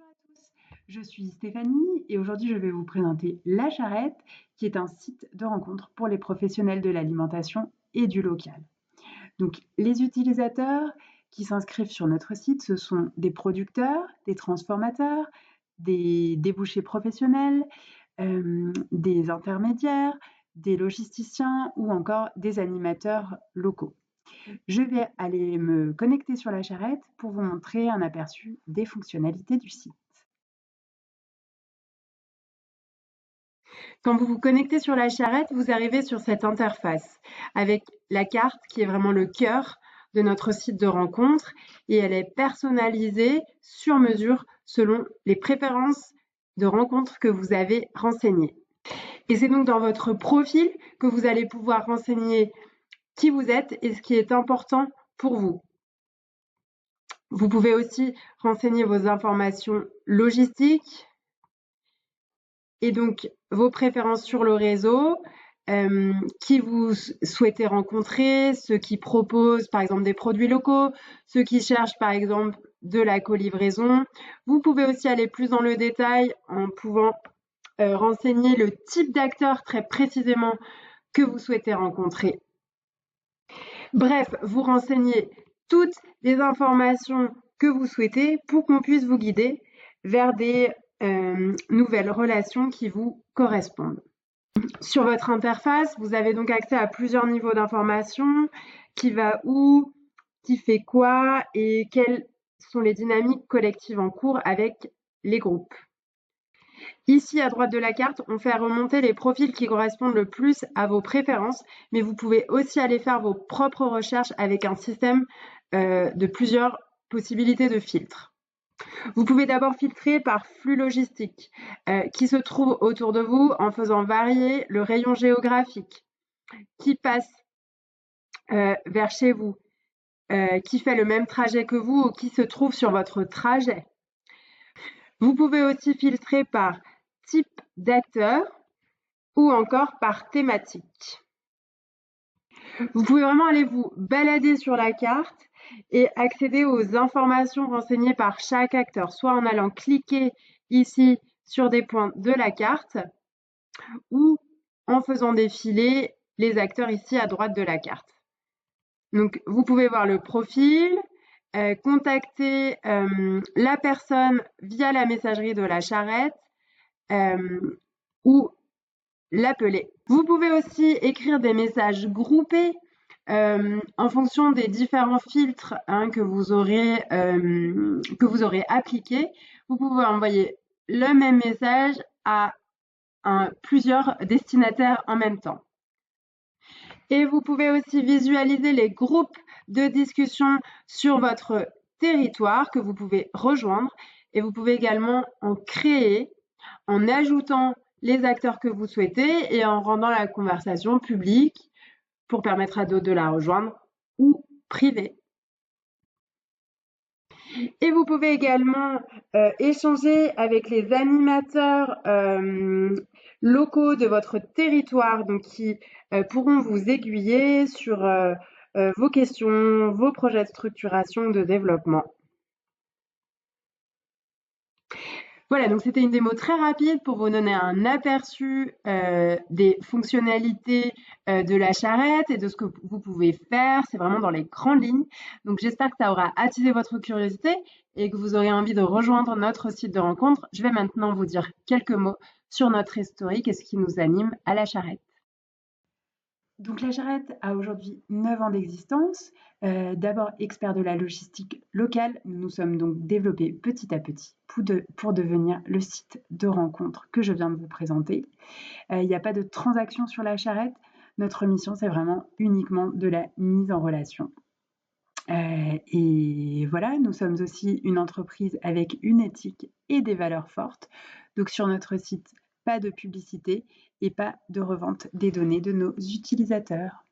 Bonjour à tous, je suis Stéphanie et aujourd'hui je vais vous présenter La Charrette qui est un site de rencontre pour les professionnels de l'alimentation et du local. Donc les utilisateurs qui s'inscrivent sur notre site, ce sont des producteurs, des transformateurs, des débouchés professionnels, des intermédiaires, des logisticiens ou encore des animateurs locaux. Je vais aller me connecter sur La Charrette pour vous montrer un aperçu des fonctionnalités du site. Quand vous vous connectez sur La Charrette, vous arrivez sur cette interface avec la carte qui est vraiment le cœur de notre site de rencontre et elle est personnalisée sur mesure selon les préférences de rencontres que vous avez renseignées. Et c'est donc dans votre profil que vous allez pouvoir renseigner qui vous êtes et ce qui est important pour vous. Vous pouvez aussi renseigner vos informations logistiques et donc vos préférences sur le réseau, qui vous souhaitez rencontrer, ceux qui proposent par exemple des produits locaux, ceux qui cherchent par exemple de la colivraison. Vous pouvez aussi aller plus dans le détail en pouvant renseigner le type d'acteur très précisément que vous souhaitez rencontrer. Bref, vous renseignez toutes les informations que vous souhaitez pour qu'on puisse vous guider vers des nouvelles relations qui vous correspondent. Sur votre interface, vous avez donc accès à plusieurs niveaux d'information, qui va où, qui fait quoi et quelles sont les dynamiques collectives en cours avec les groupes. Ici, à droite de la carte, on fait remonter les profils qui correspondent le plus à vos préférences, mais vous pouvez aussi aller faire vos propres recherches avec un système de plusieurs possibilités de filtres. Vous pouvez d'abord filtrer par flux logistique qui se trouve autour de vous en faisant varier le rayon géographique qui passe vers chez vous, qui fait le même trajet que vous ou qui se trouve sur votre trajet. Vous pouvez aussi filtrer par type d'acteur ou encore par thématique. Vous pouvez vraiment aller vous balader sur la carte et accéder aux informations renseignées par chaque acteur, soit en allant cliquer ici sur des points de la carte ou en faisant défiler les acteurs ici à droite de la carte. Donc, vous pouvez voir le profil, contacter la personne via la messagerie de La Charrette ou l'appeler. Vous pouvez aussi écrire des messages groupés en fonction des différents filtres que vous aurez appliqués. Vous pouvez envoyer le même message à plusieurs destinataires en même temps. Et vous pouvez aussi visualiser les groupes de discussion sur votre territoire que vous pouvez rejoindre et vous pouvez également en créer en ajoutant les acteurs que vous souhaitez et en rendant la conversation publique pour permettre à d'autres de la rejoindre ou privée. Et vous pouvez également échanger avec les animateurs locaux de votre territoire, donc qui pourront vous aiguiller sur vos questions, vos projets de structuration, de développement. Voilà, donc c'était une démo très rapide pour vous donner un aperçu des fonctionnalités de La Charrette et de ce que vous pouvez faire. C'est vraiment dans les grandes lignes. Donc j'espère que ça aura attisé votre curiosité et que vous aurez envie de rejoindre notre site de rencontre. Je vais maintenant vous dire quelques mots sur notre historique et ce qui nous anime à La Charrette. Donc La Charrette a aujourd'hui 9 ans d'existence. D'abord expert de la logistique locale, nous nous sommes donc développés petit à petit pour devenir le site de rencontre que je viens de vous présenter. Il n'y a pas de transaction sur La Charrette. Notre mission, c'est vraiment uniquement de la mise en relation. Et voilà, nous sommes aussi une entreprise avec une éthique et des valeurs fortes. Donc sur notre site, pas de publicité et pas de revente des données de nos utilisateurs.